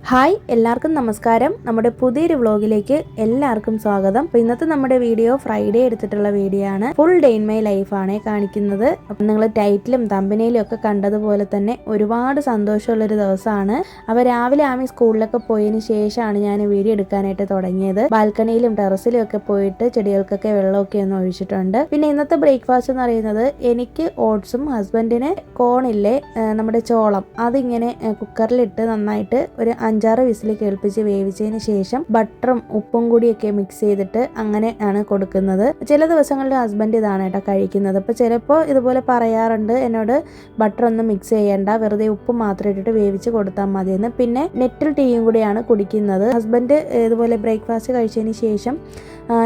Hi എല്ലാവർക്കും നമസ്കാരം. നമ്മുടെ പുതിയൊരു വ്ളോഗിലേക്ക് എല്ലാവർക്കും സ്വാഗതം. അപ്പോൾ ഇന്നത്തെ നമ്മുടെ വീഡിയോ ഫ്രൈഡേ എടുത്തിട്ടുള്ള വീഡിയോ ആണ്. ഫുൾ ഡേ ഇൻ മൈ ലൈഫാണ് കാണിക്കുന്നത്. അപ്പം നിങ്ങൾ ടൈറ്റിലും തമ്പനയിലും ഒക്കെ കണ്ടതുപോലെ തന്നെ ഒരുപാട് സന്തോഷമുള്ളൊരു ദിവസമാണ്. അപ്പോൾ രാവിലെ ആമി സ്കൂളിലൊക്കെ പോയതിന് ശേഷമാണ് ഞാൻ വീഡിയോ എടുക്കാനായിട്ട് തുടങ്ങിയത്. ബാൽക്കണിയിലും ടെറസിലും ഒക്കെ പോയിട്ട് ചെടികൾക്കൊക്കെ വെള്ളമൊക്കെ ഒന്ന് ഒഴിച്ചിട്ടുണ്ട്. പിന്നെ ഇന്നത്തെ ബ്രേക്ക്ഫാസ്റ്റ് എന്ന് പറയുന്നത് എനിക്ക് ഓട്സും, ഹസ്ബൻഡിന് കോണില്ലേ നമ്മുടെ ചോളം, അതിങ്ങനെ കുക്കറിലിട്ട് നന്നായിട്ട് ഒരു 5-6 വിസിൽ കേൾപ്പിച്ച് വേവിച്ചതിന് ശേഷം ബട്ടറും ഉപ്പും കൂടിയൊക്കെ മിക്സ് ചെയ്തിട്ട് അങ്ങനെ ആണ് കൊടുക്കുന്നത്. ചില ദിവസങ്ങളിൽ ഹസ്ബൻഡ് ഇതാണ് കേട്ടോ കഴിക്കുന്നത്. അപ്പോൾ ചിലപ്പോൾ ഇതുപോലെ പറയാറുണ്ട് എന്നോട് ബട്ടർ ഒന്നും മിക്സ് ചെയ്യേണ്ട, വെറുതെ ഉപ്പ് മാത്രം ഇട്ടിട്ട് വേവിച്ച് കൊടുത്താൽ മതിയെന്ന്. പിന്നെ നെറ്റിൽ ടീയും കൂടിയാണ് കുടിക്കുന്നത്. ഹസ്ബൻഡ് ഇതുപോലെ ബ്രേക്ക്ഫാസ്റ്റ് കഴിച്ചതിന് ശേഷം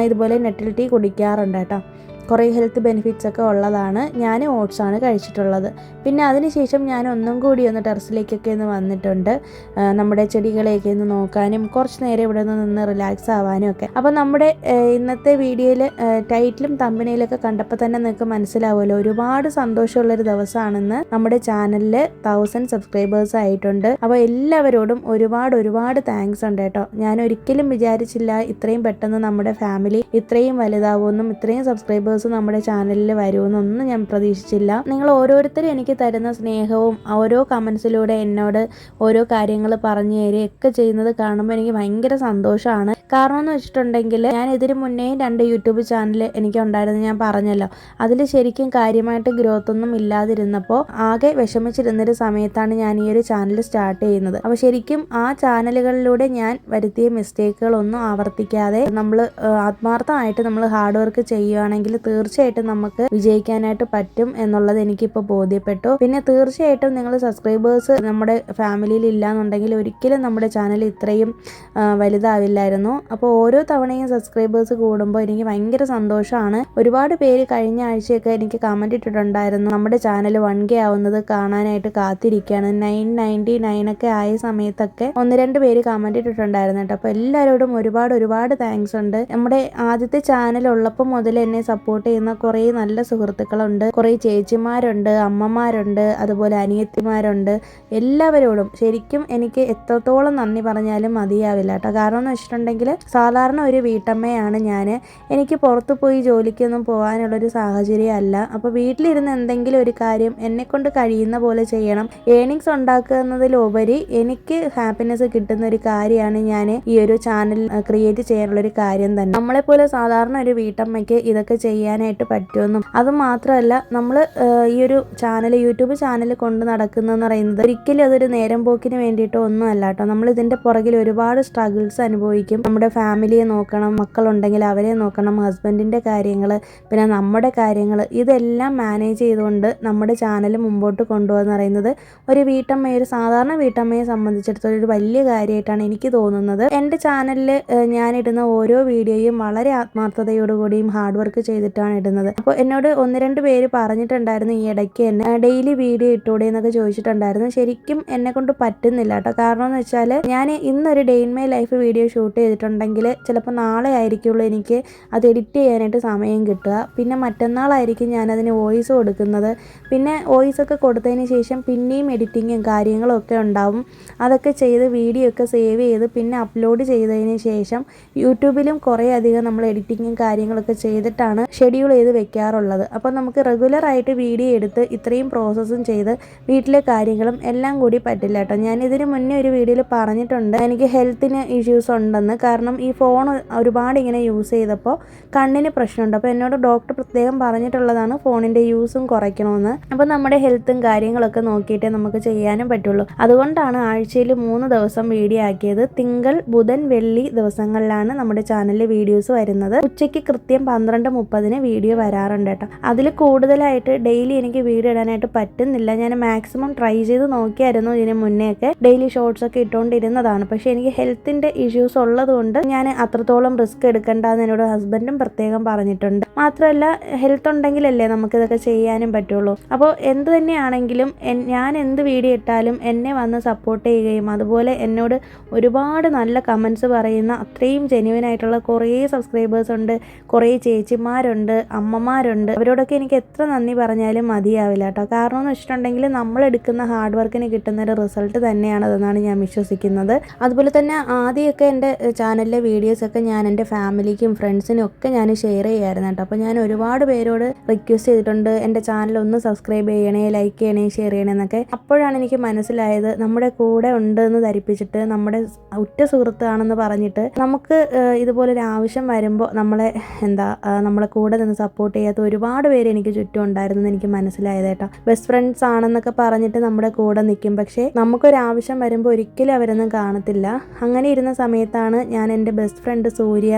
ഇതുപോലെ നെറ്റിൽ ടീ കുടിക്കാറുണ്ട് കേട്ടോ. കുറേ ഹെൽത്ത് ബെനിഫിറ്റ്സ് ഒക്കെ ഉള്ളതാണ്. ഞാൻ ഓട്സാണ് കഴിച്ചിട്ടുള്ളത്. പിന്നെ അതിനുശേഷം ഞാൻ ഒന്നും കൂടി ഒന്ന് ടെറസിലേക്കൊക്കെ ഒന്ന് വന്നിട്ടുണ്ട്, നമ്മുടെ ചെടികളെയൊക്കെ ഒന്ന് നോക്കാനും കുറച്ച് നേരം ഇവിടെ നിന്ന് റിലാക്സ് ആവാനും ഒക്കെ. അപ്പോൾ നമ്മുടെ ഇന്നത്തെ വീഡിയോയിൽ ടൈറ്റിലും തമ്പനയിലൊക്കെ കണ്ടപ്പോൾ തന്നെ നിങ്ങൾക്ക് മനസ്സിലാവുമല്ലോ, ഒരുപാട് സന്തോഷമുള്ളൊരു ദിവസമാണെന്ന്. നമ്മുടെ ചാനലിൽ 1000 സബ്സ്ക്രൈബേഴ്സ് ആയിട്ടുണ്ട്. അപ്പോൾ എല്ലാവരോടും ഒരുപാട് താങ്ക്സ് ഉണ്ട് കേട്ടോ. ഞാൻ ഒരിക്കലും വിചാരിച്ചില്ല ഇത്രയും പെട്ടെന്ന് നമ്മുടെ ഫാമിലി ഇത്രയും വലുതാവുമെന്നും ഇത്രയും സബ്സ്ക്രൈബേഴ്സ് നമ്മുടെ ചാനലിൽ വരുമെന്നൊന്നും ഞാൻ പ്രതീക്ഷിച്ചില്ല. നിങ്ങൾ ഓരോരുത്തരും എനിക്ക് തരുന്ന സ്നേഹവും ഓരോ കമൻസിലൂടെ എന്നോട് ഓരോ കാര്യങ്ങൾ പറഞ്ഞു തരികയൊക്കെ ചെയ്യുന്നത് കാണുമ്പോൾ എനിക്ക് ഭയങ്കര സന്തോഷമാണ്. കാരണം എന്ന് വെച്ചിട്ടുണ്ടെങ്കിൽ ഞാൻ ഇതിന് മുന്നേ 2 യൂട്യൂബ് ചാനൽ എനിക്ക് ഉണ്ടായിരുന്നു, ഞാൻ പറഞ്ഞല്ലോ. അതിൽ ശരിക്കും കാര്യമായിട്ട് ഗ്രോത്ത് ഒന്നും ഇല്ലാതിരുന്നപ്പോൾ ആകെ വിഷമിച്ചിരുന്നൊരു സമയത്താണ് ഞാൻ ഈ ഒരു ചാനൽ സ്റ്റാർട്ട് ചെയ്യുന്നത്. അപ്പോൾ ശരിക്കും ആ ചാനലുകളിലൂടെ ഞാൻ വരുത്തിയ മിസ്റ്റേക്കുകളൊന്നും ആവർത്തിക്കാതെ നമ്മൾ ആത്മാർത്ഥമായിട്ട് നമ്മൾ ഹാർഡ് വർക്ക് ചെയ്യുകയാണെങ്കിൽ തീർച്ചയായിട്ടും നമുക്ക് വിജയിക്കാനായിട്ട് പറ്റും എന്നുള്ളത് എനിക്കിപ്പോൾ ബോധ്യപ്പെട്ടു. പിന്നെ തീർച്ചയായിട്ടും നിങ്ങൾ സബ്സ്ക്രൈബേഴ്സ് നമ്മുടെ ഫാമിലിയിൽ ഇല്ലാന്നുണ്ടെങ്കിൽ ഒരിക്കലും നമ്മുടെ ചാനൽ ഇത്രയും വലുതാവില്ലായിരുന്നു. അപ്പോൾ ഓരോ തവണയും സബ്സ്ക്രൈബേഴ്സ് കൂടുമ്പോൾ എനിക്ക് ഭയങ്കര സന്തോഷമാണ്. ഒരുപാട് പേര് കഴിഞ്ഞ ആഴ്ചയൊക്കെ എനിക്ക് കമൻറ്റ് ഇട്ടിട്ടുണ്ടായിരുന്നു, നമ്മുടെ ചാനൽ 1K ആവുന്നത് കാണാനായിട്ട് കാത്തിരിക്കുകയാണ്. 999 ഒക്കെ ആയ സമയത്തൊക്കെ 1-2 പേര് കമൻറ്റ് ഇട്ടിട്ടുണ്ടായിരുന്നു കേട്ടോ. അപ്പോൾ എല്ലാവരോടും ഒരുപാട് താങ്ക്സ് ഉണ്ട്. നമ്മുടെ ആദ്യത്തെ ചാനൽ ഉള്ളപ്പോൾ മുതൽ എന്നെ സപ്പോർട്ട് ചെയ്യുന്ന കുറേ നല്ല സുഹൃത്തുക്കളുണ്ട്, കുറേ ചേച്ചിമാരുണ്ട്, അമ്മമാരുണ്ട്, അതുപോലെ അനിയത്തിമാരുണ്ട്. എല്ലാവരോടും ശരിക്കും എനിക്ക് എത്രത്തോളം നന്ദി പറഞ്ഞാലും മതിയാവില്ല കേട്ടോ. കാരണം എന്ന് വെച്ചിട്ടുണ്ടെങ്കിൽ സാധാരണ ഒരു വീട്ടമ്മയാണ് ഞാൻ. എനിക്ക് പുറത്തു പോയി ജോലിക്കൊന്നും പോകാനുള്ളൊരു സാഹചര്യം അല്ല. അപ്പോൾ വീട്ടിലിരുന്ന് എന്തെങ്കിലും ഒരു കാര്യം എന്നെക്കൊണ്ട് കഴിയുന്ന പോലെ ചെയ്യണം. ഏണിങ്സ് ഉണ്ടാക്കുന്നതിലുപരി എനിക്ക് ഹാപ്പിനെസ് കിട്ടുന്ന ഒരു കാര്യമാണ് ഞാൻ ഈ ഒരു ചാനൽ ക്രിയേറ്റ് ചെയ്യാനുള്ളൊരു കാര്യം തന്നെ. നമ്മളെപ്പോലെ സാധാരണ ഒരു വീട്ടമ്മയ്ക്ക് ഇതൊക്കെ ചെയ്യാനായിട്ട് പറ്റുമെന്നും അതുമാത്രമല്ല നമ്മൾ ഈ ഒരു ചാനൽ യൂട്യൂബ് ചാനൽ കൊണ്ട് നടക്കുന്നതെന്ന് പറയുന്നത് ഒരിക്കലും അതൊരു നേരം പോക്കിന് വേണ്ടിയിട്ടോ ഒന്നും അല്ല കേട്ടോ. നമ്മൾ ഇതിൻ്റെ പുറകിൽ ഒരുപാട് സ്ട്രഗിൾസ് അനുഭവിക്കും. നമ്മുടെ ഫാമിലിയെ നോക്കണം, മക്കളുണ്ടെങ്കിൽ അവരെ നോക്കണം, ഹസ്ബൻഡിൻ്റെ കാര്യങ്ങൾ, പിന്നെ നമ്മുടെ കാര്യങ്ങൾ, ഇതെല്ലാം മാനേജ് ചെയ്തുകൊണ്ട് നമ്മുടെ ചാനൽ മുമ്പോട്ട് കൊണ്ടുപോകുന്ന പറയുന്നത് ഒരു വീട്ടമ്മയെ, ഒരു സാധാരണ വീട്ടമ്മയെ സംബന്ധിച്ചിടത്തോളം ഒരു വലിയ കാര്യമായിട്ടാണ് എനിക്ക് തോന്നുന്നത്. എൻ്റെ ചാനലിൽ ഞാനിടുന്ന ഓരോ വീഡിയോയും വളരെ ആത്മാർത്ഥതയോടുകൂടിയും ഹാർഡ് വർക്ക് ചെയ്തിട്ടാണ് ഇടുന്നത്. അപ്പോൾ എന്നോട് 1-2 പേര് പറഞ്ഞിട്ടുണ്ടായിരുന്നു ഈ ഇടയ്ക്ക് തന്നെ ഡെയിലി വീഡിയോ ഇട്ടൂടെ എന്നൊക്കെ ചോദിച്ചിട്ടുണ്ടായിരുന്നു. ശരിക്കും എന്നെ കൊണ്ട് പറ്റുന്നില്ല കേട്ടോ. കാരണം എന്ന് വെച്ചാൽ ഞാൻ ഇന്നൊരു day in my life video shoot ചെയ്തിട്ടുണ്ടെങ്കിൽ ചിലപ്പോൾ നാളെ ആയിരിക്കുള്ളൂ എനിക്ക് അത് എഡിറ്റ് ചെയ്യാനായിട്ട് സമയം കിട്ടുക. പിന്നെ മറ്റന്നാളായിരിക്കും ഞാനതിന് വോയിസ് കൊടുക്കുന്നത്. പിന്നെ വോയിസ് ഒക്കെ കൊടുത്തതിന് ശേഷം പിന്നെയും എഡിറ്റിങ്ങും കാര്യങ്ങളും ഒക്കെ ഉണ്ടാവും. അതൊക്കെ ചെയ്ത് വീഡിയോ ഒക്കെ സേവ് ചെയ്ത് പിന്നെ അപ്ലോഡ് ചെയ്തതിന് ശേഷം യൂട്യൂബിലും കുറേ അധികം നമ്മൾ എഡിറ്റിങ്ങും കാര്യങ്ങളൊക്കെ ചെയ്തിട്ടാണ് ഷെഡ്യൂൾ ചെയ്ത് വെക്കാറുള്ളത്. അപ്പോൾ നമുക്ക് റെഗുലറായിട്ട് വീഡിയോ എടുത്ത് ഇത്രയും പ്രോസസ്സും ചെയ്ത് വീട്ടിലെ കാര്യങ്ങളും എല്ലാം കൂടി പറ്റില്ല കേട്ടോ. ഞാൻ ഇതിന് മുന്നേ ഒരു വീഡിയോയിൽ പറഞ്ഞിട്ടുണ്ട് എനിക്ക് ഹെൽത്തിന് ഇഷ്യൂസ് ഉണ്ടെന്ന്. കാരണം ഈ ഫോൺ ഒരുപാട് ഇങ്ങനെ യൂസ് ചെയ്തപ്പോൾ കണ്ണിന് പ്രശ്നമുണ്ട്. അപ്പോൾ എന്നോട് ഡോക്ടർ പ്രത്യേകം പറഞ്ഞിട്ടുള്ളതാണ് ഫോണിൻ്റെ യൂസും കുറയ്ക്കണമെന്ന്. അപ്പോൾ നമ്മുടെ ഹെൽത്തും കാര്യങ്ങളൊക്കെ നോക്കിയിട്ടേ നമുക്ക് ചെയ്യാനും പറ്റുള്ളൂ. അതുകൊണ്ടാണ് ആഴ്ചയിൽ 3 ദിവസം വീഡിയോ ആക്കിയത്. തിങ്കൾ, ബുധൻ, വെള്ളി ദിവസങ്ങളിലാണ് നമ്മുടെ ചാനലിൽ വീഡിയോസ് വരുന്നത്. ഉച്ചയ്ക്ക് കൃത്യം 12:30 വീഡിയോ വരാറുണ്ട് കേട്ടോ. അതിൽ കൂടുതലായിട്ട് ഡെയിലി എനിക്ക് വീഡിയോ ഇടാനായിട്ട് പറ്റുന്നില്ല. ഞാൻ മാക്സിമം ട്രൈ ചെയ്ത് നോക്കിയായിരുന്നു ഇതിന് മുന്നേ ഒക്കെ ഡെയിലി ഷോർട്സ് ഒക്കെ ഇട്ടുകൊണ്ടിരുന്നതാണ്. പക്ഷേ എനിക്ക് ഹെൽത്തിൻ്റെ ഇഷ്യൂസ് ഉള്ളതുകൊണ്ട് ഞാൻ അത്രത്തോളം റിസ്ക് എടുക്കേണ്ടെന്ന് എന്നോട് ഹസ്ബൻഡും പ്രത്യേകം പറഞ്ഞിട്ടുണ്ട്. മാത്രമല്ല ഹെൽത്ത് ഉണ്ടെങ്കിലല്ലേ നമുക്കിതൊക്കെ ചെയ്യാനും പറ്റുള്ളൂ. അപ്പോൾ എന്ത് തന്നെയാണെങ്കിലും ഞാൻ എന്ത് വീഡിയോ ഇട്ടാലും എന്നെ വന്ന് സപ്പോർട്ട് ചെയ്യുകയും അതുപോലെ എന്നോട് ഒരുപാട് നല്ല കമൻസ് പറയുന്ന അത്രയും ജെന്യുവൻ ആയിട്ടുള്ള കുറേ സബ്സ്ക്രൈബേഴ്സ് ഉണ്ട്, കുറേ ചേച്ചിമാരുണ്ട്, അമ്മമാരുണ്ട്, അമ്മമാരുണ്ട്. അവരോടൊക്കെ എനിക്ക് എത്ര നന്ദി പറഞ്ഞാലും മതിയാവില്ല കേട്ടോ. കാരണം എന്ന് വെച്ചിട്ടുണ്ടെങ്കിൽ നമ്മളെടുക്കുന്ന ഹാർഡ് വർക്കിന് കിട്ടുന്നൊരു റിസൾട്ട് തന്നെയാണതെന്നാണ് ഞാൻ വിശ്വസിക്കുന്നത്. അതുപോലെ തന്നെ ആദ്യമൊക്കെ എൻ്റെ ചാനലിലെ വീഡിയോസൊക്കെ ഞാൻ എൻ്റെ ഫാമിലിക്കും ഫ്രണ്ട്സിനും ഒക്കെ ഞാൻ ഷെയർ ചെയ്യായിരുന്നു കേട്ടോ. അപ്പോൾ ഞാൻ ഒരുപാട് പേരോട് റിക്വസ്റ്റ് ചെയ്തിട്ടുണ്ട്, എൻ്റെ ചാനൽ ഒന്ന് സബ്സ്ക്രൈബ് ചെയ്യണേ, ലൈക്ക് ചെയ്യണേ, ഷെയർ ചെയ്യണേ എന്നൊക്കെ. അപ്പോഴാണ് എനിക്ക് മനസ്സിലായത് നമ്മുടെ കൂടെ ഉണ്ടെന്ന് ധരിപ്പിച്ചിട്ട്, നമ്മുടെ ഉറ്റ സുഹൃത്താണെന്ന് പറഞ്ഞിട്ട് നമുക്ക് ഇതുപോലൊരു ആവശ്യം വരുമ്പോൾ നമ്മളെ കൂടെ നിന്ന് സപ്പോർട്ട് ചെയ്യാത്ത ഒരുപാട് പേര് എനിക്ക് ചുറ്റും ഉണ്ടായിരുന്നു എനിക്ക് മനസ്സിലായത് കേട്ടോ. ബെസ്റ്റ് ഫ്രണ്ട്സ് ആണെന്നൊക്കെ പറഞ്ഞിട്ട് നമ്മുടെ കൂടെ നിൽക്കും, പക്ഷേ നമുക്കൊരാവശ്യം വരുമ്പോൾ ഒരിക്കലും അവരൊന്നും കാണത്തില്ല. അങ്ങനെ ഇരുന്ന സമയത്താണ് ഞാൻ എൻ്റെ ബെസ്റ്റ് ഫ്രണ്ട്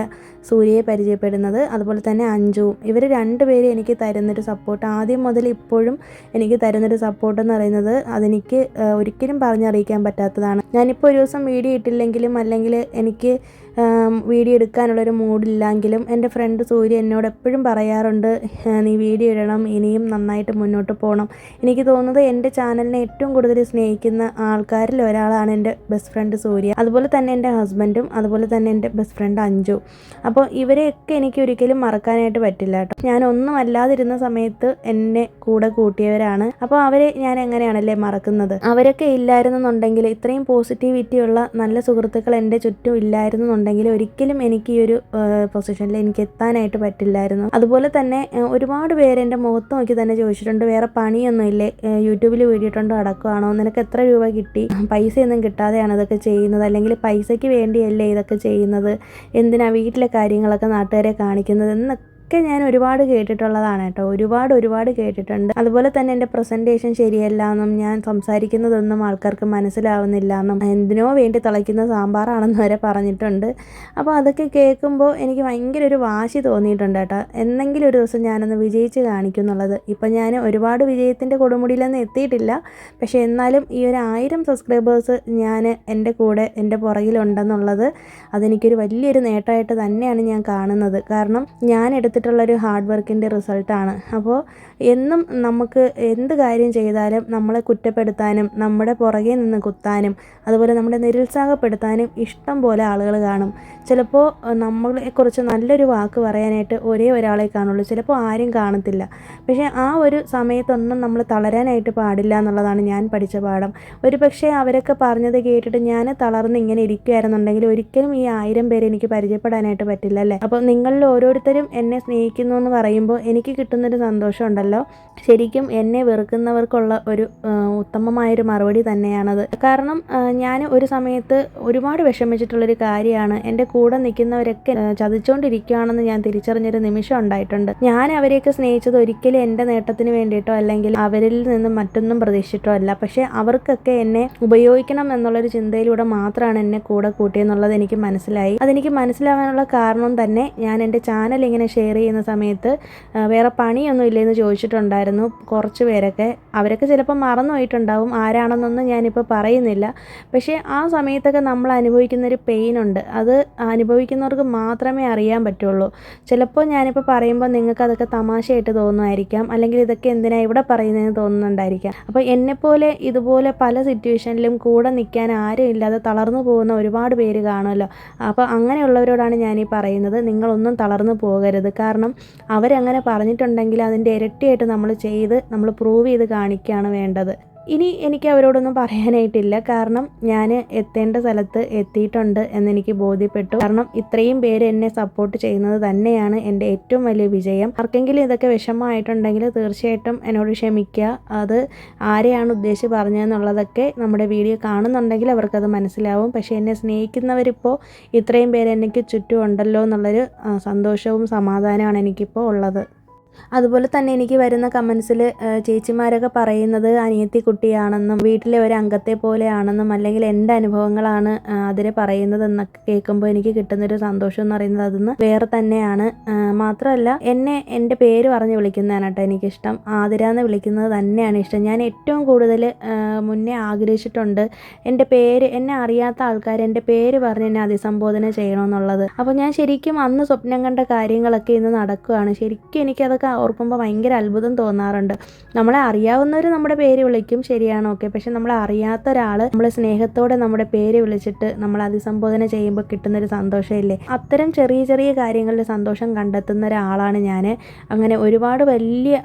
സൂര്യയെ പരിചയപ്പെടുന്നത്. അതുപോലെ തന്നെ അഞ്ജുവും. ഇവർ രണ്ടുപേരും എനിക്ക് തരുന്നൊരു സപ്പോർട്ട്, ആദ്യം മുതൽ ഇപ്പോഴും എനിക്ക് തരുന്നൊരു സപ്പോർട്ട് എന്ന് പറയുന്നത് അതെനിക്ക് ഒരിക്കലും പറഞ്ഞറിയിക്കാൻ പറ്റാത്തതാണ്. ഞാനിപ്പോൾ ഒരു ദിവസം വീഡിയോ ഇട്ടില്ലെങ്കിലും അല്ലെങ്കിൽ എനിക്ക് വീഡിയോ എടുക്കാനുള്ളൊരു മൂഡില്ലെങ്കിലും എൻ്റെ ഫ്രണ്ട് സൂര്യ എന്നോട് എപ്പോഴും പറയാറുണ്ട്, നീ വീഡിയോ ഇടണം, ഇനിയും നന്നായിട്ട് മുന്നോട്ട് പോകണം. എനിക്ക് തോന്നുന്നത് എൻ്റെ ചാനലിനെ ഏറ്റവും കൂടുതൽ സ്നേഹിക്കുന്ന ആൾക്കാരിൽ ഒരാളാണ് എൻ്റെ ബെസ്റ്റ് ഫ്രണ്ട് സൂര്യ. അതുപോലെ തന്നെ എൻ്റെ ഹസ്ബൻഡും, അതുപോലെ തന്നെ എൻ്റെ ബെസ്റ്റ് ഫ്രണ്ട് അഞ്ജു. അപ്പോൾ ഇവരെയൊക്കെ എനിക്ക് ഒരിക്കലും മറക്കാനായിട്ട് പറ്റില്ല കേട്ടോ. ഞാൻ ഒന്നും അല്ലാതിരുന്ന സമയത്ത് എന്നെ കൂടെ കൂട്ടിയവരാണ്. അപ്പോൾ അവരെ ഞാൻ എങ്ങനെയാണല്ലേ മറക്കുന്നത്? അവരൊക്കെ ഇല്ലായിരുന്നെന്നുണ്ടെങ്കിൽ, ഇത്രയും പോസിറ്റിവിറ്റിയുള്ള നല്ല സുഹൃത്തുക്കൾ എൻ്റെ ചുറ്റും ഇല്ലായിരുന്നെന്നുണ്ടെങ്കിൽ ഒരിക്കലും എനിക്ക് ഈ ഒരു പൊസിഷനിൽ എനിക്ക് എത്താനായിട്ട് പറ്റില്ലായിരുന്നു. അതുപോലെ തന്നെ ഒരുപാട് പേര് എൻ്റെ മുഖത്ത് നോക്കി തന്നെ ചോദിച്ചിട്ടുണ്ട്, വേറെ പണിയൊന്നും ഇല്ലേ, യൂട്യൂബിൽ വീഡിയോ ഇട്ടുകൊണ്ട് നടക്കുകയാണോ, നിനക്ക് എത്ര രൂപ കിട്ടി, പൈസയൊന്നും കിട്ടാതെയാണ് ഇതൊക്കെ ചെയ്യുന്നത്, അല്ലെങ്കിൽ പൈസയ്ക്ക് വേണ്ടിയല്ലേ ഇതൊക്കെ ചെയ്യുന്നത്, എന്തിനാ വീട്ടിലെ കാര്യങ്ങളൊക്കെ നാട്ടുകാരെ കാണിക്കുന്നത് എന്നൊക്കെ ഞാൻ ഒരുപാട് കേട്ടിട്ടുള്ളതാണ് കേട്ടോ. ഒരുപാട് കേട്ടിട്ടുണ്ട്. അതുപോലെ തന്നെ എൻ്റെ പ്രസൻറ്റേഷൻ ശരിയല്ല എന്നും, ഞാൻ സംസാരിക്കുന്നതൊന്നും ആൾക്കാർക്ക് മനസ്സിലാവുന്നില്ല എന്നും, എന്തിനോ വേണ്ടി തിളയ്ക്കുന്ന സാമ്പാറാണെന്ന് വരെ പറഞ്ഞിട്ടുണ്ട്. അപ്പോൾ അതൊക്കെ കേൾക്കുമ്പോൾ എനിക്ക് ഭയങ്കര ഒരു വാശി തോന്നിയിട്ടുണ്ട് കേട്ടോ. എന്തെങ്കിലും ഒരു ദിവസം ഞാനൊന്ന് വിജയിച്ച് കാണിക്കും എന്നുള്ളത്. ഇപ്പം ഞാൻ ഒരുപാട് വിജയത്തിൻ്റെ കൊടുമുടിയിലൊന്നും എത്തിയിട്ടില്ല, പക്ഷേ എന്നാലും ഈ ഒരു 1000 സബ്സ്ക്രൈബേഴ്സ് ഞാൻ എൻ്റെ കൂടെ എൻ്റെ പുറകിലുണ്ടെന്നുള്ളത് അതെനിക്കൊരു വലിയൊരു നേട്ടമായിട്ട് തന്നെയാണ് ഞാൻ കാണുന്നത്. കാരണം ഞാൻ എടുത്തിട്ടുള്ളൊരു ഹാർഡ് വർക്കിൻ്റെ റിസൾട്ടാണ്. അപ്പോൾ എന്നും നമുക്ക് എന്ത് കാര്യം ചെയ്താലും നമ്മളെ കുറ്റപ്പെടുത്താനും, നമ്മുടെ പുറകെ നിന്ന് കുത്താനും, അതുപോലെ നമ്മളെ നിരുത്സാഹപ്പെടുത്താനും ഇഷ്ടം പോലെ ആളുകൾ കാണും. ചിലപ്പോൾ നമ്മളെക്കുറിച്ച് നല്ലൊരു വാക്ക് പറയാനായിട്ട് ഒരേ ഒരാളെ കാണുള്ളൂ, ചിലപ്പോൾ ആരും കാണത്തില്ല. പക്ഷേ ആ ഒരു സമയത്തൊന്നും നമ്മൾ തളരാനായിട്ട് പാടില്ല എന്നുള്ളതാണ് ഞാൻ പഠിച്ച പാഠം. ഒരു പക്ഷേ അവരൊക്കെ പറഞ്ഞത് കേട്ടിട്ട് ഞാൻ തളർന്ന് ഇങ്ങനെ ഇരിക്കുകയായിരുന്നുണ്ടെങ്കിൽ ഒരിക്കലും ഈ 1000 പേരെ എനിക്ക് പരിചയപ്പെടാനായിട്ട് പറ്റില്ല അല്ലേ. അപ്പോൾ നിങ്ങളിൽ ഓരോരുത്തരും എന്നെ സ്നേഹിക്കുന്നു എന്ന് പറയുമ്പോൾ എനിക്ക് കിട്ടുന്നൊരു സന്തോഷം ഉണ്ടല്ലോ, ശരിക്കും എന്നെ വെറുക്കുന്നവർക്കുള്ള ഒരു ഉത്തമമായൊരു മറുപടി തന്നെയാണത്. കാരണം ഞാൻ ഒരു സമയത്ത് ഒരുപാട് വിഷമിച്ചിട്ടുള്ളൊരു കാര്യമാണ്, എൻ്റെ കൂടെ നിൽക്കുന്നവരൊക്കെ ചതിച്ചുകൊണ്ടിരിക്കുകയാണെന്ന് ഞാൻ തിരിച്ചറിഞ്ഞൊരു നിമിഷം ഉണ്ടായിട്ടുണ്ട്. ഞാൻ അവരെയൊക്കെ സ്നേഹിച്ചത് ഒരിക്കലും എൻ്റെ നേട്ടത്തിന് വേണ്ടിയിട്ടോ അല്ലെങ്കിൽ അവരിൽ നിന്നും മറ്റൊന്നും പ്രതീക്ഷിച്ചിട്ടോ അല്ല, പക്ഷേ അവർക്കൊക്കെ എന്നെ ഉപയോഗിക്കണം എന്നുള്ളൊരു ചിന്തയിലൂടെ മാത്രമാണ് എന്നെ കൂടെ കൂട്ടിയെന്നുള്ളത് എനിക്ക് മനസ്സിലായി. അതെനിക്ക് മനസ്സിലാവാനുള്ള കാരണം തന്നെ ഞാൻ എൻ്റെ ചാനൽ ഇങ്ങനെ ഷെയർ ചെയ്യുന്ന സമയത്ത് വേറെ പണിയൊന്നും ഇല്ലെന്ന് ചോദിച്ചിട്ടുണ്ടായിരുന്നു കുറച്ച് പേരൊക്കെ. അവരൊക്കെ ചിലപ്പോൾ മറന്നു പോയിട്ടുണ്ടാവും, ആരാണെന്നൊന്നും ഞാനിപ്പോൾ പറയുന്നില്ല. പക്ഷേ ആ സമയത്തൊക്കെ നമ്മൾ അനുഭവിക്കുന്നൊരു പെയിനുണ്ട്, അത് അനുഭവിക്കുന്നവർക്ക് മാത്രമേ അറിയാൻ പറ്റുള്ളൂ. ചിലപ്പോൾ ഞാനിപ്പോൾ പറയുമ്പോൾ നിങ്ങൾക്ക് അതൊക്കെ തമാശയായിട്ട് തോന്നുമായിരിക്കാം, അല്ലെങ്കിൽ ഇതൊക്കെ എന്തിനാണ് ഇവിടെ പറയുന്നതെന്ന് തോന്നുന്നുണ്ടായിരിക്കാം. അപ്പോൾ എന്നെപ്പോലെ ഇതുപോലെ പല സിറ്റുവേഷനിലും കൂടെ നിൽക്കാൻ ആരും ഇല്ലാതെ തളർന്നു പോകുന്ന ഒരുപാട് പേര് കാണുമല്ലോ. അപ്പോൾ അങ്ങനെയുള്ളവരോടാണ് ഞാനീ പറയുന്നത്, നിങ്ങളൊന്നും തളർന്നു പോകരുത്. കാരണം അവരങ്ങനെ പറഞ്ഞിട്ടുണ്ടെങ്കിൽ അതിൻ്റെ ഇരട്ടിയായിട്ട് നമ്മൾ പ്രൂവ് ചെയ്ത് കാണിക്കുകയാണ് വേണ്ടത്. ഇനി എനിക്ക് അവരോടൊന്നും പറയാനായിട്ടില്ല, കാരണം ഞാൻ എത്തേണ്ട സ്ഥലത്ത് എത്തിയിട്ടുണ്ട് എന്നെനിക്ക് ബോധ്യപ്പെട്ടു. കാരണം ഇത്രയും പേര് എന്നെ സപ്പോർട്ട് ചെയ്യുന്നത് തന്നെയാണ് എൻ്റെ ഏറ്റവും വലിയ വിജയം. ആർക്കെങ്കിലും ഇതൊക്കെ വിഷമമായിട്ടുണ്ടെങ്കിൽ തീർച്ചയായിട്ടും എന്നോട് ക്ഷമിക്കുക. അത് ആരെയാണ് ഉദ്ദേശിച്ച് പറഞ്ഞതെന്നുള്ളതൊക്കെ നമ്മുടെ വീഡിയോ കാണുന്നുണ്ടെങ്കിൽ അവർക്കത് മനസ്സിലാവും. പക്ഷേ എന്നെ സ്നേഹിക്കുന്നവരിപ്പോൾ ഇത്രയും പേര് എനിക്ക് ചുറ്റും ഉണ്ടല്ലോ എന്നുള്ളൊരു സന്തോഷവും സമാധാനമാണ് എനിക്കിപ്പോൾ ഉള്ളത്. അതുപോലെ തന്നെ എനിക്ക് വരുന്ന കമൻസിൽ ചേച്ചിമാരൊക്കെ പറയുന്നത് അനിയത്തി കുട്ടിയാണെന്നും വീട്ടിലെ ഒരു അംഗത്തെ പോലെയാണെന്നും അല്ലെങ്കിൽ എൻ്റെ അനുഭവങ്ങളാണ് അതിനെ പറയുന്നതെന്നൊക്കെ കേൾക്കുമ്പോൾ എനിക്ക് കിട്ടുന്നൊരു സന്തോഷം എന്ന് പറയുന്നത് അതിന്ന് വേറെ തന്നെയാണ്. മാത്രമല്ല എന്നെ എൻ്റെ പേര് പറഞ്ഞ് വിളിക്കുന്നതാണ് കേട്ടോ എനിക്കിഷ്ടം. ആതിര എന്ന് വിളിക്കുന്നത് തന്നെയാണ് ഇഷ്ടം. ഞാൻ ഏറ്റവും കൂടുതൽ മുന്നേ ആഗ്രഹിച്ചിട്ടുണ്ട് എൻ്റെ പേര്, എന്നെ അറിയാത്ത ആൾക്കാർ എൻ്റെ പേര് പറഞ്ഞ് എന്നെ അഭിസംബോധന ചെയ്യണമെന്നുള്ളത്. അപ്പോൾ ഞാൻ ശരിക്കും അന്ന് സ്വപ്നം കണ്ട കാര്യങ്ങളൊക്കെ ഇന്ന് നടക്കുകയാണ്. ശരിക്കും എനിക്കതൊക്കെ അതൊക്കെ ഓർക്കുമ്പോൾ ഭയങ്കര അത്ഭുതം തോന്നാറുണ്ട്. നമ്മളെ അറിയാവുന്നവർ നമ്മുടെ പേര് വിളിക്കും, ശരിയാണ്, ഓക്കെ. പക്ഷെ നമ്മളെ അറിയാത്ത ഒരാൾ നമ്മളെ സ്നേഹത്തോടെ നമ്മുടെ പേര് വിളിച്ചിട്ട് നമ്മൾ അഭിസംബോധന ചെയ്യുമ്പോൾ കിട്ടുന്നൊരു സന്തോഷമില്ലേ, അത്തരം ചെറിയ ചെറിയ കാര്യങ്ങളിൽ സന്തോഷം കണ്ടെത്തുന്ന ഒരാളാണ് ഞാൻ. അങ്ങനെ ഒരുപാട് വലിയ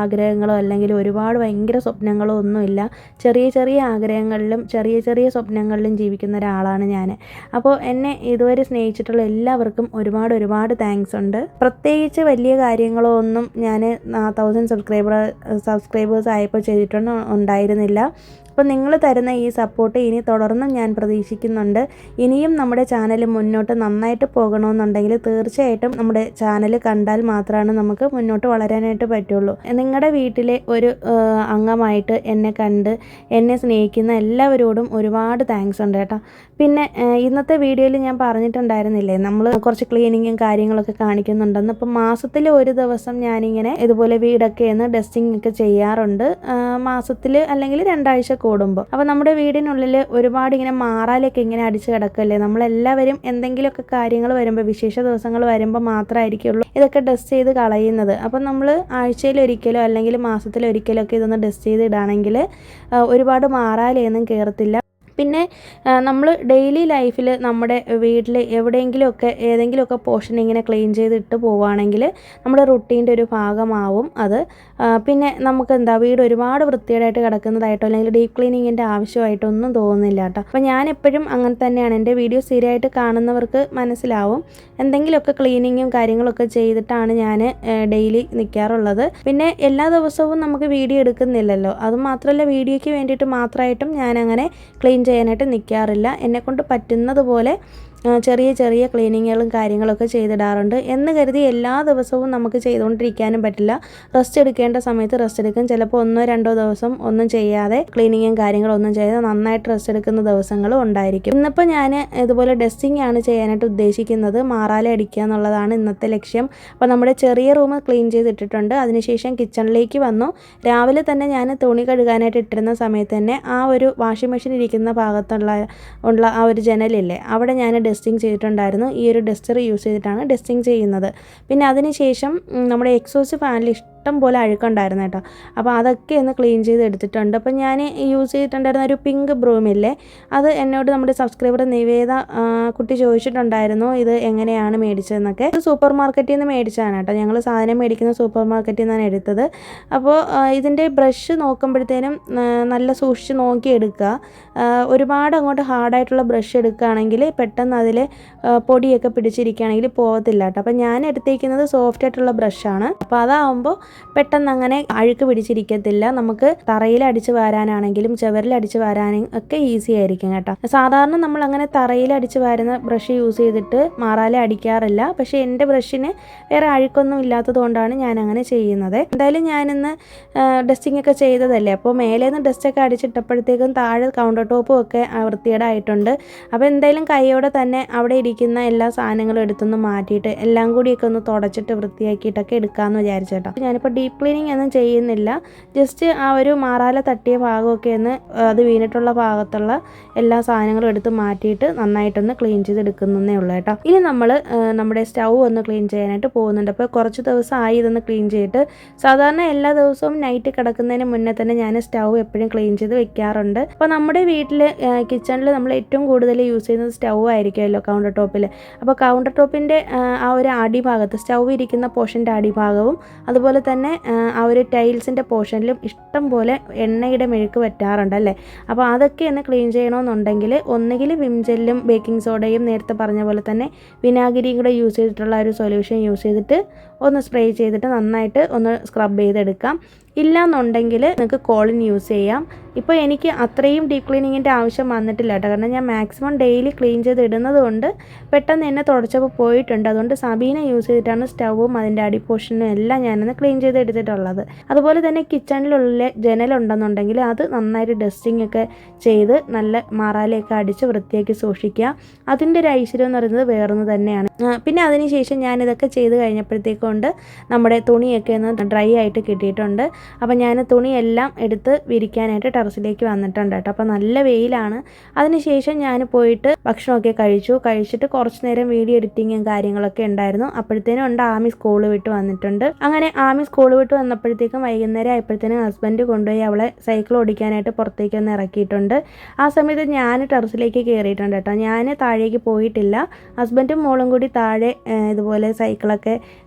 ആഗ്രഹങ്ങളോ അല്ലെങ്കിൽ ഒരുപാട് ഭയങ്കര സ്വപ്നങ്ങളോ ഒന്നുമില്ല. ചെറിയ ചെറിയ ആഗ്രഹങ്ങളിലും ചെറിയ ചെറിയ സ്വപ്നങ്ങളിലും ജീവിക്കുന്ന ഒരാളാണ് ഞാൻ. അപ്പോൾ എന്നെ ഇതുവരെ സ്നേഹിച്ചിട്ടുള്ള എല്ലാവർക്കും ഒരുപാട് ഒരുപാട് താങ്ക്സ് ഉണ്ട്. പ്രത്യേകിച്ച് വലിയ കാര്യങ്ങളോ ഒന്നും ഞാൻ 1000 സബ്സ്ക്രൈബേഴ്സ് ആയപ്പോൾ ഉണ്ടായിരുന്നില്ല. അപ്പോൾ നിങ്ങൾ തരുന്ന ഈ സപ്പോർട്ട് ഇനി തുടർന്നും ഞാൻ പ്രതീക്ഷിക്കുന്നുണ്ട്. ഇനിയും നമ്മുടെ ചാനൽ മുന്നോട്ട് നന്നായിട്ട് പോകണമെന്നുണ്ടെങ്കിൽ തീർച്ചയായിട്ടും നമ്മുടെ ചാനൽ കണ്ടാൽ മാത്രമാണ് നമുക്ക് മുന്നോട്ട് വളരാനായിട്ട് പറ്റുള്ളൂ. നിങ്ങളുടെ വീട്ടിലെ ഒരു അംഗമായിട്ട് എന്നെ കണ്ട് എന്നെ സ്നേഹിക്കുന്ന എല്ലാവരോടും ഒരുപാട് താങ്ക്സ് ഉണ്ട് കേട്ടോ. പിന്നെ ഇന്നത്തെ വീഡിയോയിൽ ഞാൻ പറഞ്ഞിട്ടുണ്ടായിരുന്നില്ലേ, നമ്മൾ കുറച്ച് ക്ലീനിങ്ങും കാര്യങ്ങളൊക്കെ കാണിക്കുന്നുണ്ടെന്ന്. അപ്പം മാസത്തിൽ ഒരു ദിവസം ഞാനിങ്ങനെ ഇതുപോലെ വീടൊക്കെ ഒന്ന് ഡസ്റ്റിംഗ് ഒക്കെ ചെയ്യാറുണ്ട്, മാസത്തിൽ അല്ലെങ്കിൽ 2 ആഴ്ച കൂടുമ്പോൾ. അപ്പോൾ നമ്മുടെ വീടിനുള്ളിൽ ഒരുപാട് ഇങ്ങനെ മാറാലൊക്കെ ഇങ്ങനെ അടിച്ച് കിടക്കല്ലേ. നമ്മളെല്ലാവരും എന്തെങ്കിലുമൊക്കെ കാര്യങ്ങൾ വരുമ്പോൾ, വിശേഷ ദിവസങ്ങൾ വരുമ്പോൾ മാത്രമായിരിക്കുള്ളൂ ഇതൊക്കെ ഡസ്റ്റ് ചെയ്ത് കളയുന്നത്. അപ്പം നമ്മൾ ആഴ്ചയിലൊരിക്കലോ അല്ലെങ്കിൽ മാസത്തിലൊരിക്കലോ ഒക്കെ ഇതൊന്ന് ഡസ്റ്റ് ചെയ്ത് ഇടുകയാണെങ്കിൽ ഒരുപാട് മാറാലയൊന്നും കയറത്തില്ല. പിന്നെ നമ്മൾ ഡെയിലി ലൈഫിൽ നമ്മുടെ വീട്ടിൽ എവിടെയെങ്കിലുമൊക്കെ ഏതെങ്കിലുമൊക്കെ പോർഷൻ ഇങ്ങനെ ക്ലീൻ ചെയ്തിട്ട് പോവുകയാണെങ്കിൽ നമ്മുടെ റുട്ടീൻ്റെ ഒരു ഭാഗമാവും അത്. പിന്നെ നമുക്ക് വീട് ഒരുപാട് വൃത്തികേടായിട്ട് കിടക്കുന്നതായിട്ടോ അല്ലെങ്കിൽ ഡീപ്പ് ക്ലീനിങ്ങിൻ്റെ ആവശ്യമായിട്ടൊന്നും തോന്നുന്നില്ല കേട്ടോ. അപ്പോൾ ഞാൻ എപ്പോഴും അങ്ങനെ തന്നെയാണ്. എൻ്റെ വീഡിയോ സ്ഥിരമായിട്ട് കാണുന്നവർക്ക് മനസ്സിലാവും, എന്തെങ്കിലുമൊക്കെ ക്ലീനിങ്ങും കാര്യങ്ങളൊക്കെ ചെയ്തിട്ടാണ് ഞാൻ ഡെയിലി നിൽക്കാറുള്ളത്. പിന്നെ എല്ലാ ദിവസവും നമുക്ക് വീഡിയോ എടുക്കുന്നില്ലല്ലോ, അതുമാത്രമല്ല വീഡിയോയ്ക്ക് വേണ്ടിയിട്ട് മാത്രമായിട്ടും ഞാനങ്ങനെ ക്ലീൻ ചെയ്യാനായിട്ട് നിൽക്കാറില്ല. എന്നെക്കൊണ്ട് പറ്റുന്നത് പോലെ ചെറിയ ചെറിയ ക്ലീനിങ്ങുകളും കാര്യങ്ങളൊക്കെ ചെയ്തിടാറുണ്ട്. എന്ന് കരുതി എല്ലാ ദിവസവും നമുക്ക് ചെയ്തുകൊണ്ടിരിക്കാനും പറ്റില്ല. റെസ്റ്റ് എടുക്കേണ്ട സമയത്ത് റെസ്റ്റ് എടുക്കും. ചിലപ്പോൾ 1-2 ദിവസം ഒന്നും ചെയ്യാതെ ക്ലീനിങ്ങും കാര്യങ്ങളൊന്നും ചെയ്ത് നന്നായിട്ട് റെസ്റ്റ് എടുക്കുന്ന ദിവസങ്ങളും ഉണ്ടായിരിക്കും. ഇന്നിപ്പോൾ ഞാൻ ഇതുപോലെ ഡസ്റ്റിംഗ് ആണ് ചെയ്യാനായിട്ട് ഉദ്ദേശിക്കുന്നത്. മാറാല അടിക്കുക എന്നുള്ളതാണ് ഇന്നത്തെ ലക്ഷ്യം. അപ്പോൾ നമ്മുടെ ചെറിയ റൂം ക്ലീൻ ചെയ്തിട്ടിട്ടുണ്ട്. അതിനുശേഷം കിച്ചണിലേക്ക് വന്നു. രാവിലെ തന്നെ ഞാൻ തുണി കഴുകാനായിട്ട് ഇട്ടിരുന്ന സമയത്ത് തന്നെ ആ ഒരു വാഷിംഗ് മെഷീൻ ഇരിക്കുന്ന ഭാഗത്തുള്ള ആ ഒരു ജനലില്ലേ, അവിടെ ഞാൻ ഡസ്റ്റിംഗ് ചെയ്തിട്ടുണ്ടായിരുന്നു. ഈ ഒരു ഡസ്റ്റർ യൂസ് ചെയ്തിട്ടാണ് ഡസ്റ്റിംഗ് ചെയ്യുന്നത്. പിന്നെ അതിനുശേഷം നമ്മുടെ എക്സോസ്റ്റ് ഫാനിൽ ഇഷ്ടം പോലെ അഴുക്കുണ്ടായിരുന്നു കേട്ടോ. അപ്പോൾ അതൊക്കെ ഒന്ന് ക്ലീൻ ചെയ്ത് എടുത്തിട്ടുണ്ട്. അപ്പോൾ ഞാൻ യൂസ് ചെയ്തിട്ടുണ്ടായിരുന്ന ഒരു പിങ്ക് ബ്രൂമില്ലേ, അത് എന്നോട് നമ്മുടെ സബ്സ്ക്രൈബർ നിവേദ കുട്ടി ചോദിച്ചിട്ടുണ്ടായിരുന്നു ഇത് എങ്ങനെയാണ് മേടിച്ചതെന്നൊക്കെ. ഇത് സൂപ്പർ മാർക്കറ്റിൽ നിന്ന് മേടിച്ചതാണ് കേട്ടോ. ഞങ്ങൾ സാധനം മേടിക്കുന്ന സൂപ്പർ മാർക്കറ്റിൽ നിന്നാണ് എടുത്തത്. അപ്പോൾ ഇതിൻ്റെ ബ്രഷ് നോക്കുമ്പോഴത്തേനും നല്ല സൂക്ഷിച്ച് നോക്കി എടുക്കുക. ഒരുപാട് അങ്ങോട്ട് ഹാർഡായിട്ടുള്ള ബ്രഷ് എടുക്കുകയാണെങ്കിൽ പെട്ടെന്ന് അതിൽ പൊടിയൊക്കെ പിടിച്ചിരിക്കുകയാണെങ്കിൽ പോകത്തില്ല കേട്ടോ. അപ്പോൾ ഞാൻ എടുത്തേക്കുന്നത് സോഫ്റ്റ് ആയിട്ടുള്ള ബ്രഷാണ്. അപ്പോൾ അതാവുമ്പോൾ പെട്ടെന്ന് അങ്ങനെ അഴുക്ക് പിടിച്ചിരിക്കത്തില്ല. നമുക്ക് തറയിൽ അടിച്ച് വാരാനാണെങ്കിലും ചുവരിൽ അടിച്ച് വാരാനും ഒക്കെ ഈസി ആയിരിക്കും കേട്ടോ. സാധാരണ നമ്മൾ അങ്ങനെ തറയിൽ അടിച്ച് വാരുന്ന ബ്രഷ് യൂസ് ചെയ്തിട്ട് മാറാല അടിക്കാറില്ല. പക്ഷേ എൻ്റെ ബ്രഷിന് വേറെ അഴുക്കൊന്നും ഇല്ലാത്തത് കൊണ്ടാണ് ഞാൻ അങ്ങനെ ചെയ്യുന്നത്. എന്തായാലും ഞാനിന്ന് ഡസ്റ്റിംഗ് ഒക്കെ ചെയ്തതല്ലേ, അപ്പോൾ മേലേന്ന് ഡസ്റ്റൊക്കെ അടിച്ചിട്ടപ്പോഴത്തേക്കും താഴെ കൗണ്ടർ ടോപ്പും ഒക്കെ വൃത്തികേടായിട്ടുണ്ട്. അപ്പോൾ എന്തായാലും കൈയോടെ തന്നെ അവിടെ ഇരിക്കുന്ന എല്ലാ സാധനങ്ങളും എടുത്തൊന്ന് മാറ്റിയിട്ട് എല്ലാം കൂടിയൊക്കെ ഒന്ന് തുടച്ചിട്ട് വൃത്തിയാക്കിയിട്ടൊക്കെ എടുക്കാമെന്ന് വിചാരിച്ചേട്ടോ. ഞാനിപ്പോൾ ഡീപ്പ് ക്ലീനിങ് ഒന്നും ചെയ്യുന്നില്ല. ജസ്റ്റ് ആ ഒരു മാറാല തട്ടിയ ഭാഗമൊക്കെ ഒന്ന് അത് വീണിട്ടുള്ള ഭാഗത്തുള്ള എല്ലാ സാധനങ്ങളും എടുത്ത് മാറ്റിയിട്ട് നന്നായിട്ടൊന്ന് ക്ലീൻ ചെയ്തെടുക്കുന്നേ ഉള്ളൂ കേട്ടോ. ഇനി നമ്മൾ നമ്മുടെ സ്റ്റൗ ഒന്ന് ക്ലീൻ ചെയ്യാനായിട്ട് പോകുന്നുണ്ട്. അപ്പോൾ കുറച്ച് ദിവസമായി ഇതൊന്ന് ക്ലീൻ ചെയ്തിട്ട്. സാധാരണ എല്ലാ ദിവസവും നൈറ്റ് കിടക്കുന്നതിന് മുന്നേ തന്നെ ഞാൻ സ്റ്റൗ എപ്പോഴും ക്ലീൻ ചെയ്ത് വെക്കാറുണ്ട്. അപ്പോൾ നമ്മുടെ വീട്ടിൽ കിച്ചണിൽ നമ്മൾ ഏറ്റവും കൂടുതൽ യൂസ് ചെയ്യുന്നത് സ്റ്റൗ ആയിരിക്കുമല്ലോ, കൗണ്ടർ ടോപ്പിൽ. അപ്പോൾ കൗണ്ടർ ടോപ്പിൻ്റെ ആ ഒരു അടിഭാഗത്ത് സ്റ്റൗ ഇരിക്കുന്ന പോർഷൻ്റെ അടിഭാഗവും അതുപോലെ തന്നെ ആ ഒരു ടൈൽസിൻ്റെ പോർഷനിലും ഇഷ്ടം പോലെ എണ്ണയുടെ മെഴുക്ക് പറ്റാറുണ്ടല്ലേ. അപ്പോൾ അതൊക്കെ ഒന്ന് ക്ലീൻ ചെയ്യണമെന്നുണ്ടെങ്കിൽ ഒന്നുകിൽ വിം ജെല്ലും ബേക്കിംഗ് സോഡയും നേരത്തെ പറഞ്ഞ പോലെ തന്നെ വിനാഗിരിയും കൂടെ യൂസ് ചെയ്തിട്ടുള്ള ഒരു സൊല്യൂഷൻ യൂസ് ചെയ്തിട്ട് ഒന്ന് സ്പ്രേ ചെയ്തിട്ട് നന്നായിട്ട് ഒന്ന് സ്ക്രബ് ചെയ്തെടുക്കാം. ഇല്ലയെന്നുണ്ടെങ്കിൽ നിങ്ങൾക്ക് കോളിൻ യൂസ് ചെയ്യാം. ഇപ്പോൾ എനിക്ക് അത്രയും ഡീപ്പ് ക്ലീനിങ്ങിൻ്റെ ആവശ്യം വന്നിട്ടില്ല കേട്ടോ, കാരണം ഞാൻ മാക്സിമം ഡെയിലി ക്ലീൻ ചെയ്ത് ഇടുന്നത് കൊണ്ട് പെട്ടെന്ന് എന്നെ തുടച്ചപ്പോൾ പോയിട്ടുണ്ട്. അതുകൊണ്ട് സബീന യൂസ് ചെയ്തിട്ടാണ് സ്റ്റൗവും അതിൻ്റെ അടി പോർഷനും എല്ലാം ഞാനൊന്ന് ക്ലീൻ ചെയ്ത് എടുത്തിട്ടുള്ളത്. അതുപോലെ തന്നെ കിച്ചണിലുള്ള ജനലുണ്ടെന്നുണ്ടെങ്കിൽ അത് നന്നായിട്ട് ഡസ്റ്റിംഗ് ഒക്കെ ചെയ്ത് നല്ല മാറാലയൊക്കെ അടിച്ച് വൃത്തിയാക്കി സൂക്ഷിക്കുക. അതിൻ്റെ ഒരു ഐശ്വര്യം എന്ന് പറയുന്നത് വേറൊന്ന് തന്നെയാണ്. പിന്നെ അതിനുശേഷം ഞാനിതൊക്കെ ചെയ്ത് കഴിഞ്ഞപ്പോഴത്തേക്കൊണ്ട് നമ്മുടെ തുണിയൊക്കെ ഒന്ന് ഡ്രൈ ആയിട്ട് കിട്ടിയിട്ടുണ്ട്. അപ്പോൾ ഞാൻ തുണിയെല്ലാം എടുത്ത് വിരിക്കാനായിട്ട് ടെറസിലേക്ക് വന്നിട്ടുണ്ട് കേട്ടോ. അപ്പോൾ നല്ല വെയിലാണ്. അതിനുശേഷം ഞാൻ പോയിട്ട് ഭക്ഷണമൊക്കെ കഴിച്ചിട്ട് കുറച്ച് നേരം വീഡിയോ എഡിറ്റിങ്ങും കാര്യങ്ങളൊക്കെ ഉണ്ടായിരുന്നു. അപ്പോഴത്തേനും ആമി സ്കൂൾ വിട്ട് വന്നിട്ടുണ്ട്. അങ്ങനെ ആമി സ്കൂൾ വിട്ട് വന്നപ്പോഴത്തേക്കും വൈകുന്നേരം ആയപ്പോഴത്തേനും ഹസ്ബൻഡ് കൊണ്ടുപോയി അവളെ സൈക്കിൾ ഓടിക്കാനായിട്ട് പുറത്തേക്ക് ഒന്ന് ഇറക്കിയിട്ടുണ്ട്. ആ സമയത്ത് ഞാൻ ടെറസിലേക്ക് കയറിയിട്ടുണ്ട് കേട്ടോ. ഞാൻ താഴേക്ക് പോയിട്ടില്ല. ഹസ്ബൻഡും മോളും കൂടി താഴെ ഇതുപോലെ സൈക്കിളൊക്കെ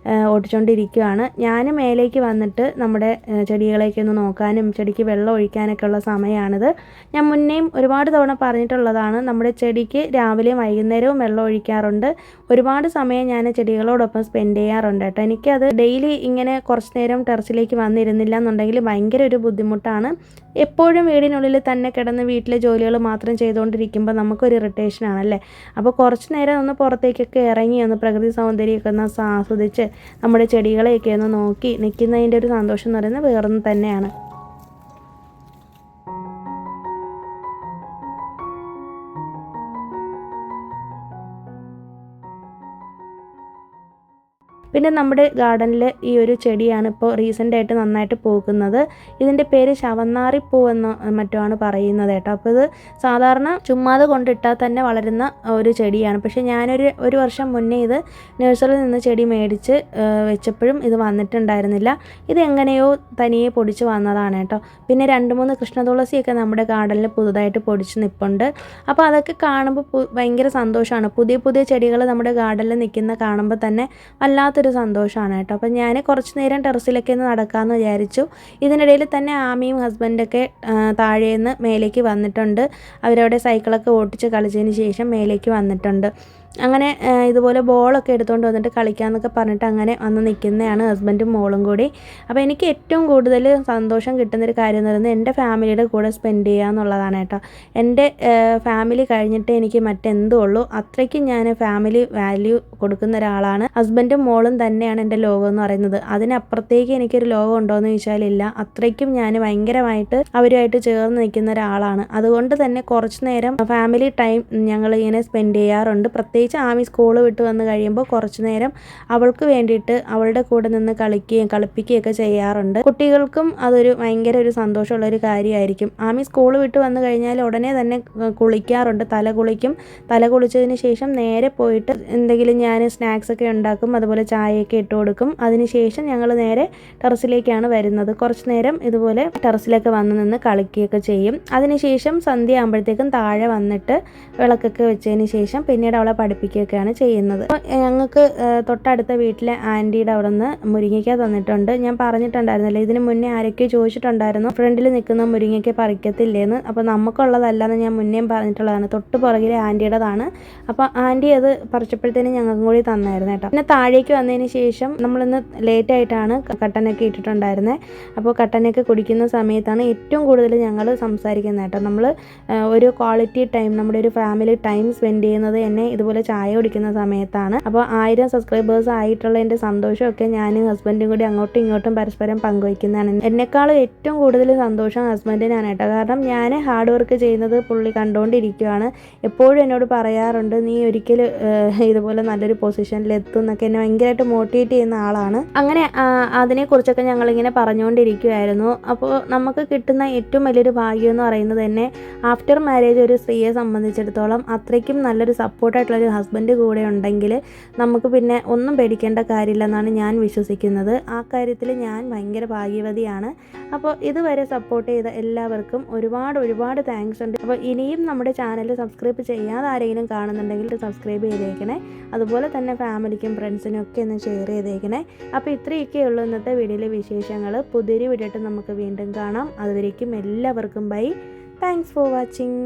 ഓടിച്ചുകൊണ്ടിരിക്കുകയാണ്. ഞാൻ മേലേക്ക് വന്നിട്ട് നമ്മുടെ ചെടികളേക്ക് ഒന്ന് നോക്കാനും ചെടിക്ക് വെള്ളം ഒഴിക്കാനൊക്കെ ഉള്ള സമയമാണിത്. ഞാൻ മുന്നേയും ഒരുപാട് തവണ പറഞ്ഞിട്ടുള്ളതാണ്, നമ്മുടെ ചെടിക്ക് രാവിലെയും വൈകുന്നേരവും വെള്ളം ഒഴിക്കാറുണ്ട്. ഒരുപാട് സമയം ഞാൻ ചെടികളോടൊപ്പം സ്പെൻഡ് ചെയ്യാറുണ്ട് കേട്ടോ. എനിക്കത് ഡെയിലി ഇങ്ങനെ കുറച്ച് നേരം ടെറസിലേക്ക് വന്നിരുന്നില്ല എന്നുണ്ടെങ്കിൽ ഭയങ്കര ഒരു ബുദ്ധിമുട്ടാണ്. എപ്പോഴും വീടിനുള്ളിൽ തന്നെ കിടന്ന് വീട്ടിലെ ജോലികൾ മാത്രം ചെയ്തുകൊണ്ടിരിക്കുമ്പോൾ നമുക്കൊരു ഇറിറ്റേഷനാണല്ലേ. അപ്പോൾ കുറച്ച് നേരം ഒന്ന് പുറത്തേക്കൊക്കെ ഇറങ്ങി ഒന്ന് പ്രകൃതി സൗന്ദര്യമൊക്കെ ഒന്ന് ആസ്വദിച്ച് നമ്മുടെ ചെടികളെയൊക്കെ ഒന്ന് നോക്കി നിൽക്കുന്നതിൻ്റെ ഒരു സന്തോഷം എന്ന് പറയുന്നത് വേറൊന്നും തന്നെയാണ്. പിന്നെ നമ്മുടെ ഗാർഡനിൽ ഈ ഒരു ചെടിയാണ് ഇപ്പോൾ റീസെൻ്റായിട്ട് നന്നായിട്ട് പൂക്കുന്നത്. ഇതിൻ്റെ പേര് ശവന്നാറിപ്പൂ എന്ന് മറ്റുമാണ് പറയുന്നത് കേട്ടോ. അപ്പോൾ ഇത് സാധാരണ ചുമ്മാതെ കൊണ്ടിട്ടാൽ തന്നെ വളരുന്ന ഒരു ചെടിയാണ്. പക്ഷേ ഞാനൊരു വർഷം മുന്നേ ഇത് നഴ്സറിയിൽ നിന്ന് ചെടി മേടിച്ച് വെച്ചപ്പോഴും ഇത് വന്നിട്ടുണ്ടായിരുന്നില്ല. ഇത് എങ്ങനെയോ തനിയെ പൊടിച്ച് വന്നതാണ് കേട്ടോ. പിന്നെ 2-3 കൃഷ്ണതുളസിയൊക്കെ നമ്മുടെ ഗാർഡനിൽ പുതുതായിട്ട് പൊടിച്ച് നിൽപ്പുണ്ട്. അപ്പോൾ അതൊക്കെ കാണുമ്പോൾ ഭയങ്കര സന്തോഷമാണ്. പുതിയ ചെടികൾ നമ്മുടെ ഗാർഡനിൽ നിൽക്കുന്ന കാണുമ്പോൾ തന്നെ വല്ലാത്തൊരു സന്തോഷമാണ് കേട്ടോ. അപ്പം ഞാൻ കുറച്ച് നേരം ടെറസിലൊക്കെ ഒന്ന് നടക്കാമെന്ന് വിചാരിച്ചു. ഇതിനിടയിൽ തന്നെ ആമിയും ഹസ്ബൻഡൊക്കെ താഴേന്ന് മേലേക്ക് വന്നിട്ടുണ്ട്. അവരവിടെ സൈക്കിളൊക്കെ ഓടിച്ച് കളിച്ചതിന് ശേഷം മേലേക്ക് വന്നിട്ടുണ്ട്. അങ്ങനെ ഇതുപോലെ ബോളൊക്കെ എടുത്തുകൊണ്ട് വന്നിട്ട് കളിക്കാമെന്നൊക്കെ പറഞ്ഞിട്ട് അങ്ങനെ വന്ന് നിൽക്കുന്നതാണ് ഹസ്ബൻഡും മോളും കൂടി. അപ്പോൾ എനിക്ക് ഏറ്റവും കൂടുതൽ സന്തോഷം കിട്ടുന്നൊരു കാര്യം എന്ന് പറയുന്നത് എൻ്റെ ഫാമിലിയുടെ കൂടെ സ്പെൻഡ് ചെയ്യുക എന്നുള്ളതാണ് കേട്ടോ. എൻ്റെ ഫാമിലി കഴിഞ്ഞിട്ട് എനിക്ക് മറ്റെന്തോ ഉള്ളൂ. അത്രയ്ക്കും ഞാൻ ഫാമിലി വാല്യൂ കൊടുക്കുന്ന ഒരാളാണ്. ഹസ്ബൻഡും മോളും തന്നെയാണ് എൻ്റെ ലോകം എന്ന് പറയുന്നത്. അതിനപ്പുറത്തേക്ക് എനിക്കൊരു ലോകം ഉണ്ടോയെന്ന് ചോദിച്ചാലില്ല. അത്രയ്ക്കും ഞാൻ ഭയങ്കരമായിട്ട് അവരുമായിട്ട് ചേർന്ന് നിൽക്കുന്ന ഒരാളാണ്. അതുകൊണ്ട് തന്നെ കുറച്ച് നേരം ഫാമിലി ടൈം ഞങ്ങളിങ്ങനെ സ്പെൻഡ് ചെയ്യാറുണ്ട്. പ്രത്യേകിച്ച് ആമി സ്കൂൾ വിട്ട് വന്ന് കഴിയുമ്പോൾ കുറച്ച് നേരം അവൾക്ക് വേണ്ടിയിട്ട് അവളുടെ കൂടെ നിന്ന് കളിപ്പിക്കുകയൊക്കെ ചെയ്യാറുണ്ട്. കുട്ടികൾക്കും അതൊരു ഭയങ്കര ഒരു സന്തോഷമുള്ളൊരു കാര്യമായിരിക്കും. ആമി സ്കൂൾ വിട്ട് വന്ന് കഴിഞ്ഞാൽ ഉടനെ തന്നെ കുളിക്കാറുണ്ട്. തല കുളിച്ചതിന് ശേഷം നേരെ പോയിട്ട് എന്തെങ്കിലും ഞാൻ സ്നാക്സൊക്കെ ഉണ്ടാക്കും, അതുപോലെ ചായയൊക്കെ ഇട്ട് കൊടുക്കും. അതിനുശേഷം ഞങ്ങൾ നേരെ ടെറസിലേക്കാണ് വരുന്നത്. കുറച്ച് നേരം ഇതുപോലെ ടെറസിലൊക്കെ വന്ന് നിന്ന് കളിക്കുകയൊക്കെ ചെയ്യും. അതിനുശേഷം സന്ധ്യ ആകുമ്പോഴത്തേക്കും താഴെ വന്നിട്ട് വിളക്കൊക്കെ വെച്ചതിന് ശേഷം പിന്നീട് അവളെ പഠിപ്പിക്കുകയൊക്കെയാണ് ചെയ്യുന്നത്. അപ്പോൾ ഞങ്ങൾക്ക് തൊട്ടടുത്ത വീട്ടിലെ ആൻറ്റിയുടെ അവിടെ നിന്ന് മുരിങ്ങയ്ക്ക തന്നിട്ടുണ്ട്. ഞാൻ പറഞ്ഞിട്ടുണ്ടായിരുന്നല്ലോ, ഇതിന് മുന്നേ ആരൊക്കെയോ ചോദിച്ചിട്ടുണ്ടായിരുന്നു ഫ്രണ്ടിൽ നിൽക്കുന്ന മുരിങ്ങയ്ക്ക പറിക്കത്തില്ലേന്ന്. അപ്പോൾ നമുക്കുള്ളതല്ലെന്ന് ഞാൻ മുന്നേയും പറഞ്ഞിട്ടുള്ളതാണ്. തൊട്ട് പുറകിലെ ആൻറ്റിയുടേതാണ്. അപ്പോൾ ആൻറ്റി അത് പറിച്ചപ്പോഴത്തേനും ഞങ്ങൾക്കും കൂടി തന്നായിരുന്നു കേട്ടോ. പിന്നെ താഴേക്ക് വന്നതിന് ശേഷം നമ്മളിന്ന് ലേറ്റായിട്ടാണ് കട്ടനൊക്കെ ഇട്ടിട്ടുണ്ടായിരുന്നത്. അപ്പോൾ കട്ടനൊക്കെ കുടിക്കുന്ന സമയത്താണ് ഏറ്റവും കൂടുതൽ ഞങ്ങൾ സംസാരിക്കുന്നത് കേട്ടോ. നമ്മൾ ഒരു ക്വാളിറ്റി ടൈം, നമ്മുടെ ഒരു ഫാമിലി ടൈം സ്പെൻഡ് ചെയ്യുന്നത് എന്നെ ഇതുപോലെ ചായ കുടിക്കുന്ന സമയത്താണ്. അപ്പോൾ 1000 സബ്സ്ക്രൈബേഴ്സ് ആയിട്ടുള്ളതിൻ്റെ സന്തോഷമൊക്കെ ഞാനും ഹസ്ബൻഡും കൂടി അങ്ങോട്ടും ഇങ്ങോട്ടും പരസ്പരം പങ്കുവയ്ക്കുന്നതാണ്. എന്നെക്കാളും ഏറ്റവും കൂടുതൽ സന്തോഷം ഹസ്ബൻഡിനാണ് കേട്ടോ. കാരണം ഞാൻ ഹാർഡ് വർക്ക് ചെയ്യുന്നത് പുള്ളി കണ്ടുകൊണ്ടിരിക്കുകയാണ്. എപ്പോഴും എന്നോട് പറയാറുണ്ട്, നീ ഒരിക്കലും ഇതുപോലെ നല്ലൊരു പൊസിഷനിൽ എത്തും എന്നൊക്കെ എന്നെ ഭയങ്കരമായിട്ട് മോട്ടിവേറ്റ് ചെയ്യുന്ന ആളാണ്. അങ്ങനെ അതിനെക്കുറിച്ചൊക്കെ ഞങ്ങളിങ്ങനെ പറഞ്ഞുകൊണ്ടിരിക്കുമായിരുന്നു. അപ്പോൾ നമുക്ക് കിട്ടുന്ന ഏറ്റവും വലിയൊരു ഭാഗ്യം എന്ന് പറയുന്നത് തന്നെ ആഫ്റ്റർ മാരേജ് ഒരു സ്ത്രീയെ സംബന്ധിച്ചിടത്തോളം അത്രയ്ക്കും നല്ലൊരു സപ്പോർട്ടായിട്ടുള്ളൊരു ഹസ്ബൻഡ് കൂടെ ഉണ്ടെങ്കിൽ നമുക്ക് പിന്നെ ഒന്നും പേടിക്കേണ്ട കാര്യമില്ലെന്നാണ് ഞാൻ വിശ്വസിക്കുന്നത്. ആ കാര്യത്തിൽ ഞാൻ ഭയങ്കര ഭാഗ്യവതിയാണ്. അപ്പോൾ ഇതുവരെ സപ്പോർട്ട് ചെയ്ത എല്ലാവർക്കും ഒരുപാട് താങ്ക്സ് ഉണ്ട്. അപ്പോൾ ഇനിയും നമ്മുടെ ചാനൽ സബ്സ്ക്രൈബ് ചെയ്യാതെ ആരെങ്കിലും കാണുന്നുണ്ടെങ്കിൽ സബ്സ്ക്രൈബ് ചെയ്തേക്കണേ. അതുപോലെ തന്നെ ഫാമിലിക്കും ഫ്രണ്ട്സിനും ഒക്കെ ഒന്ന് ഷെയർ ചെയ്തേക്കണേ. അപ്പോൾ ഇത്രയൊക്കെയുള്ളൂ ഇന്നത്തെ വീഡിയോയിലെ വിശേഷങ്ങൾ. പുതിയൊരു വീഡിയോ ആയിട്ട് നമുക്ക് വീണ്ടും കാണാം. അതുവരേക്കും എല്ലാവർക്കും ബൈ. Thanks for watching.